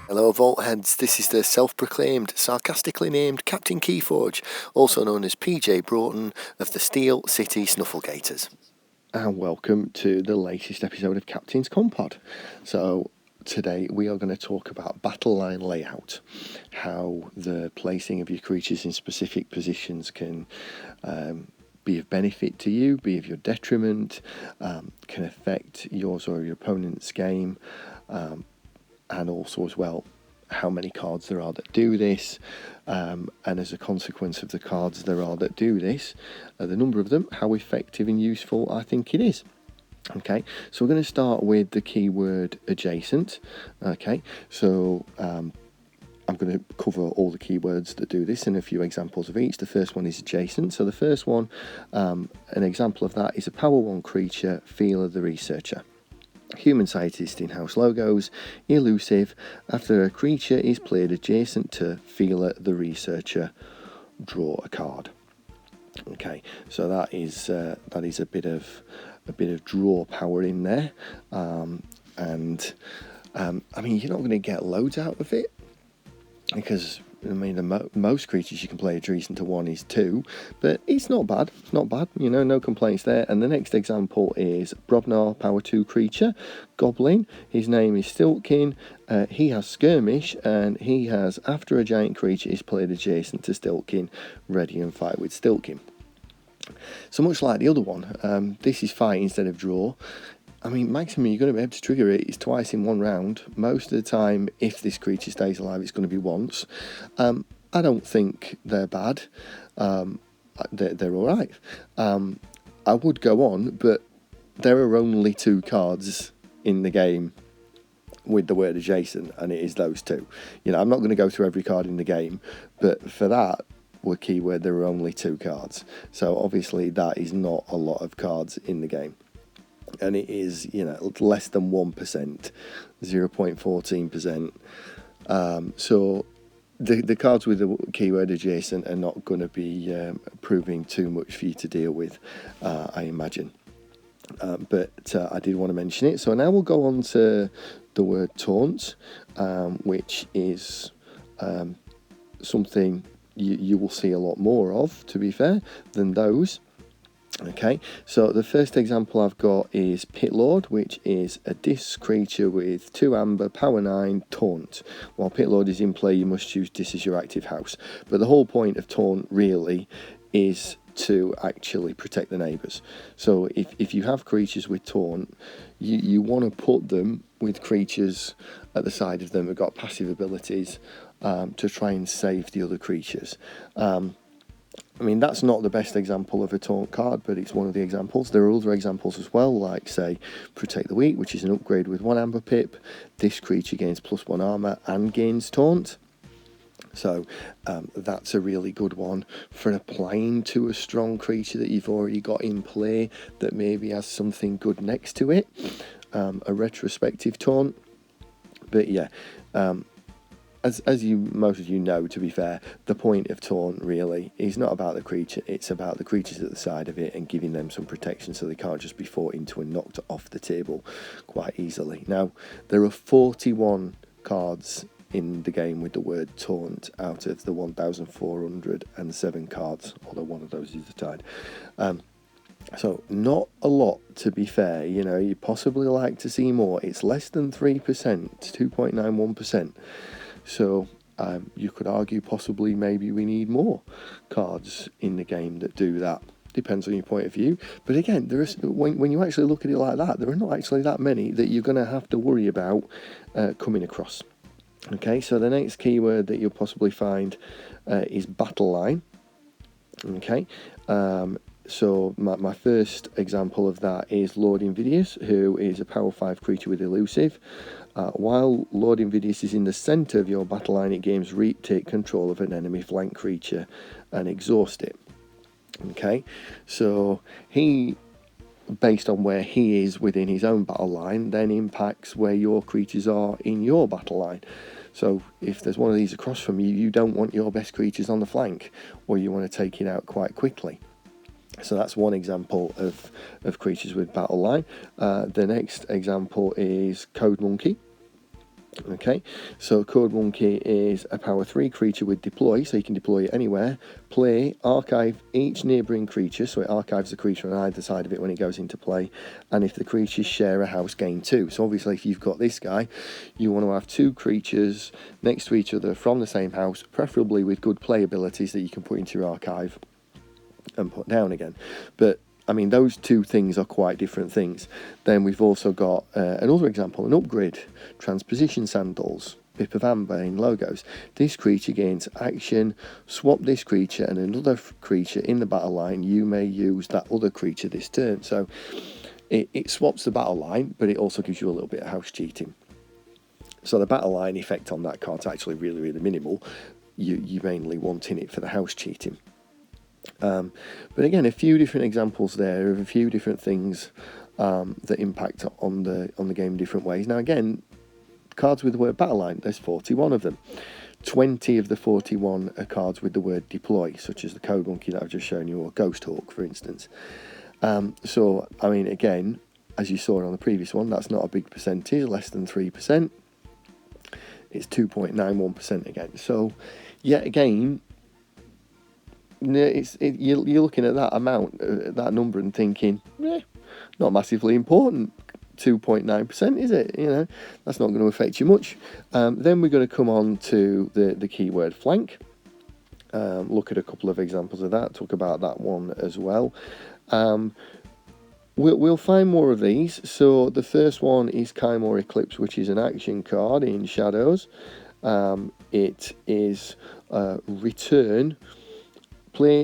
Hello Vault Heads, this is the self-proclaimed, sarcastically named Captain KeyForge, also known as PJ Broughton of the Steel City Snufflegators. And welcome to the latest episode of Captain's Commpod. So today we are going to talk about battleline layout, how the placing of your creatures in specific positions can be of benefit to you, be of your detriment, can affect yours or your opponent's game, and also as well how many cards there are that do this, and as a consequence of the cards there are that do this, the number of them, how effective and useful I think it is. Okay, so we're going to start with the keyword adjacent. Okay, so I'm going to cover all the keywords that do this and a few examples of each. The first one is adjacent. So the first one, an example of that is a power 1 creature, Feeler the Researcher. Human scientist in house logos, elusive. After a creature is played adjacent to Feeler the Researcher, draw a card. Okay, so that is a bit of draw power in there, and I mean, you're not going to get loads out of it because I mean most creatures you can play adjacent to 1 is 2, but it's not bad. It's not bad, you know, no complaints there. And the next example is Brobnar, power 2 creature, Goblin. His name is Stiltkin. He has Skirmish, and he has, after a giant creature is played adjacent to Stiltkin, ready and fight with Stiltkin. So much like the other one, this is fight instead of draw. I mean, maximum you're going to be able to trigger it is twice in one round. Most of the time, if this creature stays alive, it's going to be once. I don't think they're bad. They're all right. I would go on, but there are only 2 cards in the game with the word adjacent, and it is those 2. You know, I'm not going to go through every card in the game, but for that keyword, there are only 2 cards. So obviously, that is not a lot of cards in the game. And it is, you know, less than 1%, 0.14%. So the cards with the keyword adjacent are not going to be proving too much for you to deal with, I imagine. But I did want to mention it. So now we'll go on to the word taunt, which is something you will see a lot more of, to be fair, than those. Okay, so the first example I've got is Pit Lord, which is a disc creature with 2 amber, power 9, taunt. While Pit Lord is in play, you must choose this as your active house. But the whole point of taunt really is to actually protect the neighbours. So if you have creatures with taunt, you want to put them with creatures at the side of them who've got passive abilities to try and save the other creatures. I mean, that's not the best example of a taunt card, but it's one of the examples. There are other examples as well, like, say, Protect the Weak, which is an upgrade with 1 amber pip. This creature gains +1 armor and gains taunt. So that's a really good one for applying to a strong creature that you've already got in play that maybe has something good next to it. A retrospective taunt. But yeah, As most of you know, to be fair, the point of taunt really is not about the creature, it's about the creatures at the side of it and giving them some protection so they can't just be fought into and knocked off the table quite easily. Now, there are 41 cards in the game with the word taunt out of the 1,407 cards, although one of those is the tide. So not a lot, to be fair. You know, you'd possibly like to see more. It's less than 3%, 2.91%. So you could argue possibly maybe we need more cards in the game that do that. Depends on your point of view. But again, there is, when you actually look at it like that, there are not actually that many that you're going to have to worry about coming across. Okay, so the next keyword that you'll possibly find is battleline. Okay, so my first example of that is Lord Invidious, who is a power 5 creature with elusive. While Lord Invidious is in the centre of your battle line, it gains take control of an enemy flank creature and exhaust it. Okay, so he, based on where he is within his own battle line, then impacts where your creatures are in your battle line. So if there's one of these across from you, you don't want your best creatures on the flank, or you want to take it out quite quickly. So that's one example of creatures with battle line. The next example is Code Monkey. Okay, so Code Monkey is a power 3 creature with deploy, so you can deploy it anywhere. Play, archive each neighbouring creature, so it archives the creature on either side of it when it goes into play. And if the creatures share a house, gain 2. So obviously if you've got this guy, you want to have 2 creatures next to each other from the same house, preferably with good play abilities that you can put into your archive and put down again. But I mean, those two things are quite different things. Then we've also got another example, an upgrade, transposition sandals, Bip of Amber in logos. This creature gains action, swap this creature and another creature in the battle line. You may use that other creature this turn. So it swaps the battle line, but it also gives you a little bit of house cheating. So the battle line effect on that card's actually really, really minimal. You mainly wanting it for the house cheating. But again, a few different examples there of a few different things that impact on the game in different ways. Now again, cards with the word battleline, there's 41 of them. 20 of the 41 are cards with the word deploy, such as the Code Monkey that I've just shown you, or Ghost Hawk, for instance. So, I mean, again, as you saw on the previous one, that's not a big percentage, less than 3%. It's 2.91% again. So, yet again, you're looking at that amount, that number, and thinking, not massively important. 2.9%, is it? You know, that's not going to affect you much. Then we're going to come on to the keyword flank. Look at a couple of examples of that. Talk about that one as well. We'll find more of these. So the first one is Chimor Eclipse, which is an action card in Shadows. It is return.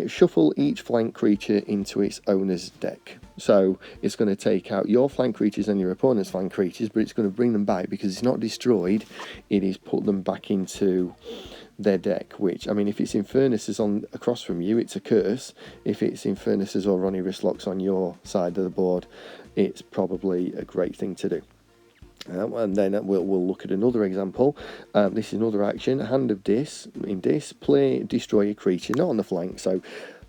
Shuffle each flank creature into its owner's deck. So it's going to take out your flank creatures and your opponent's flank creatures, but it's going to bring them back because it's not destroyed. It is put them back into their deck, which, I mean, if it's Infernuses on across from you, it's a curse. If it's Infernuses or Ronnie Wristlocks on your side of the board, it's probably a great thing to do. And then we'll look at another example. This is another action, Hand of Dis. In Dis, destroy a creature, not on the flank. So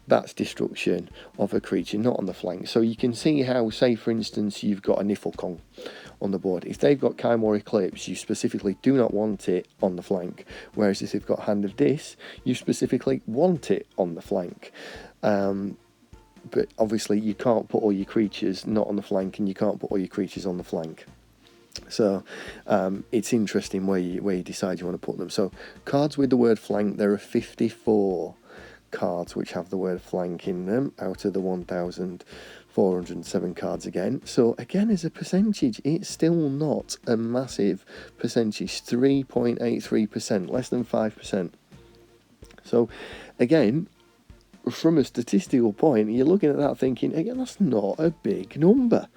that's destruction of a creature, not on the flank. So you can see how, say for instance, you've got a Niflkong on the board. If they've got Chimor Eclipse, you specifically do not want it on the flank. Whereas if they've got Hand of Dis, you specifically want it on the flank. But obviously you can't put all your creatures not on the flank, and you can't put all your creatures on the flank. So it's interesting where you decide you want to put them. So cards with the word flank, there are 54 cards which have the word flank in them out of the 1,407 cards again. So again, as a percentage, it's still not a massive percentage, 3.83%, less than 5%. So again, from a statistical point, you're looking at that thinking, again, that's not a big number.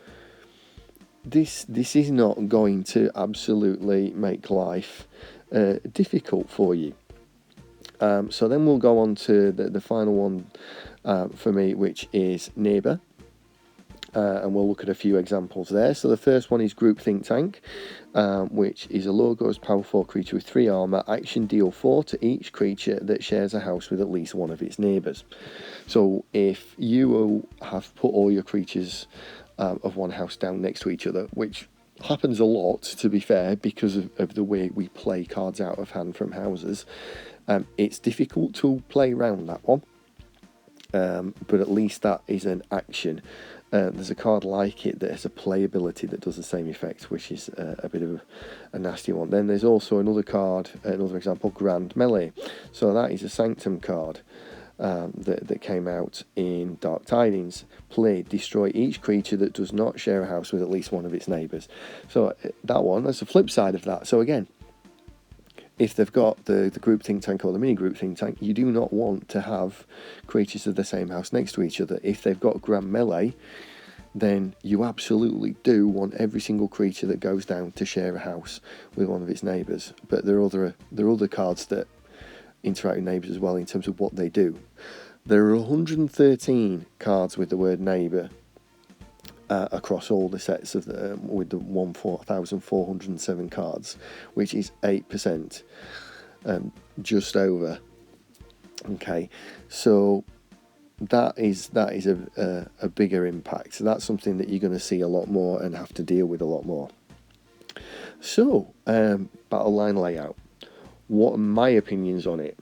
This is not going to absolutely make life difficult for you. So then we'll go on to the final one for me, which is Neighbour. And we'll look at a few examples there. So the first one is Group Think Tank, which is a logos power 4 creature with 3 armor. Action, deal 4 to each creature that shares a house with at least one of its neighbours. So if you have put all your creatures of one house down next to each other, which happens a lot, to be fair, because of the way we play cards out of hand from houses, it's difficult to play around that one, but at least that is an action. There's a card like it that has a playability that does the same effect, which is a bit of a nasty one. Then there's also another card, another example, Grand Melee. So that is a Sanctum card that came out in Dark Tidings. Play, destroy each creature that does not share a house with at least one of its neighbours. So that one, that's the flip side of that. So again, if they've got the group think tank or the mini group think tank, you do not want to have creatures of the same house next to each other. If they've got Grand Melee, then you absolutely do want every single creature that goes down to share a house with one of its neighbours. But there are other cards that interact with neighbours as well in terms of what they do. There are 113 cards with the word neighbour across all the sets of with the 1,407 cards, which is 8%, just over. Okay, so that is a bigger impact. So that's something that you're going to see a lot more and have to deal with a lot more. So, battleline layout. What are my opinions on it?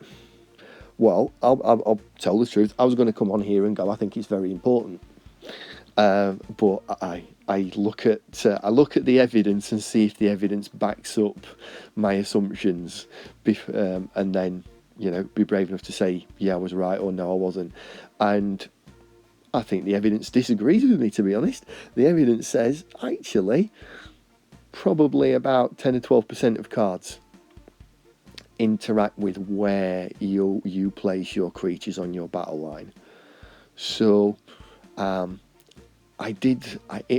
Well, I'll tell the truth. I was going to come on here and go, I think it's very important. But I look at the evidence and see if the evidence backs up my assumptions, and then be brave enough to say, yeah, I was right, or no, I wasn't. And I think the evidence disagrees with me, to be honest. The evidence says actually probably about 10 or 12% of cards interact with where you place your creatures on your battle line. So it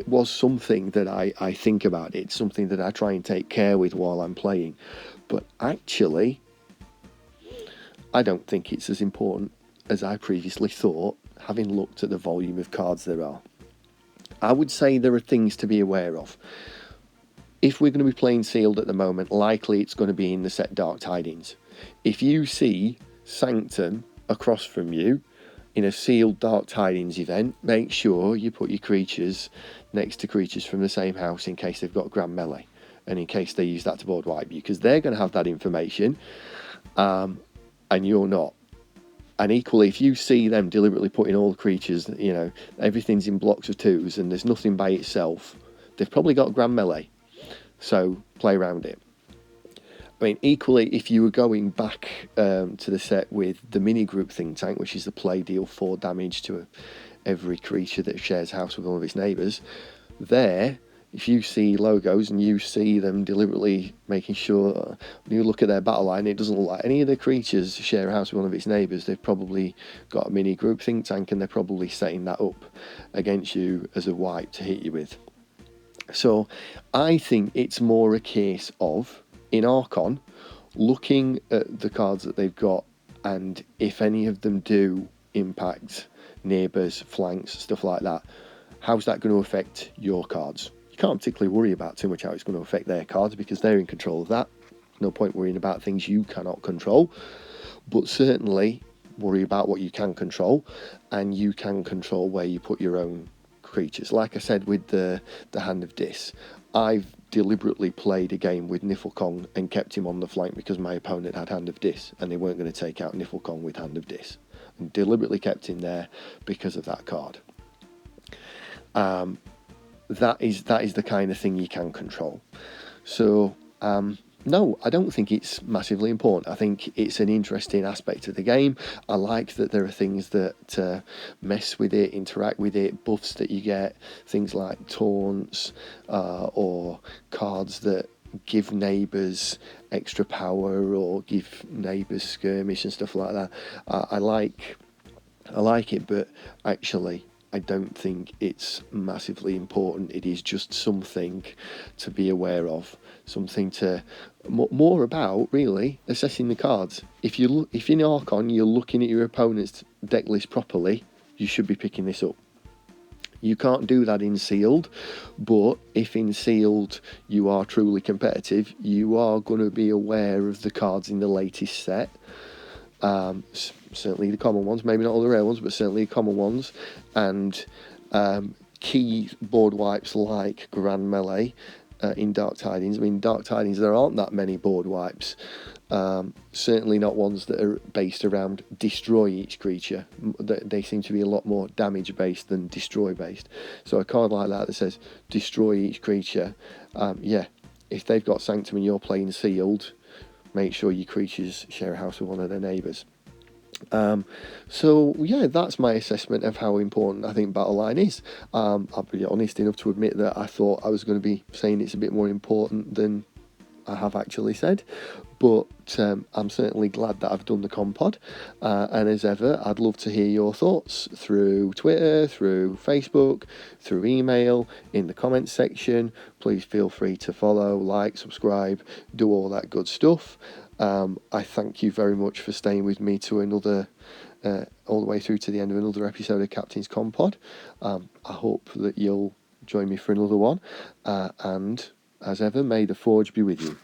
was something that I think about. It's something that I try and take care with while I'm playing, but actually I don't think it's as important as I previously thought, having looked at the volume of cards there are. I would say there are things to be aware of. If we're going to be playing sealed at the moment, likely it's going to be in the set Dark Tidings. If you see Sanctum across from you in a sealed Dark Tidings event, make sure you put your creatures next to creatures from the same house in case they've got Grand Melee, and in case they use that to board wipe you, because they're going to have that information, and you're not. And equally, if you see them deliberately putting all the creatures, everything's in blocks of 2s and there's nothing by itself, they've probably got Grand Melee. So play around it. I mean, equally, if you were going back to the set with the mini group think tank, which is the play deal 4 damage to every creature that shares house with one of its neighbours, there, if you see logos and you see them deliberately making sure, when you look at their battle line, it doesn't look like any of the creatures share a house with one of its neighbours. They've probably got a mini group think tank and they're probably setting that up against you as a wipe to hit you with. So I think it's more a case of, in Archon, looking at the cards that they've got, and if any of them do impact neighbours, flanks, stuff like that, how's that going to affect your cards? You can't particularly worry about too much how it's going to affect their cards because they're in control of that. No point worrying about things you cannot control, but certainly worry about what you can control, and you can control where you put your own creatures. Like I said with the Hand of Dis, I've deliberately played a game with Niflkong and kept him on the flank because my opponent had Hand of Dis and they weren't going to take out Niflkong with Hand of Dis, and deliberately kept him there because of that card. That is the kind of thing you can control. So no, I don't think it's massively important. I think it's an interesting aspect of the game. I like that there are things that mess with it, interact with it, buffs that you get, things like taunts, or cards that give neighbours extra power or give neighbours skirmish and stuff like that. I like it, but actually I don't think it's massively important. It is just something to be aware of, something to more about really assessing the cards. If in Archon you're looking at your opponent's deck list properly, you should be picking this up. You can't do that in sealed, but if in sealed you are truly competitive, you are going to be aware of the cards in the latest set. Certainly the common ones, maybe not all the rare ones, but certainly the common ones, and key board wipes like Grand Melee in Dark Tidings. I mean, Dark Tidings, there aren't that many board wipes, certainly not ones that are based around destroy each creature. They seem to be a lot more damage based than destroy based. So a card like that says destroy each creature, if they've got Sanctum and you're playing sealed, make sure your creatures share a house with one of their neighbours. So yeah, that's my assessment of how important I think Battleline is. I'll be honest enough to admit that I thought I was going to be saying it's a bit more important than I have actually said, but I'm certainly glad that I've done the Commpod, and as ever I'd love to hear your thoughts through Twitter, through Facebook, through email, in the comments section. Please feel free to follow, like, subscribe, do all that good stuff. I thank you very much for staying with me to another all the way through to the end of another episode of Captain's Commpod. I hope that you'll join me for another one, and as ever, may the Forge be with you.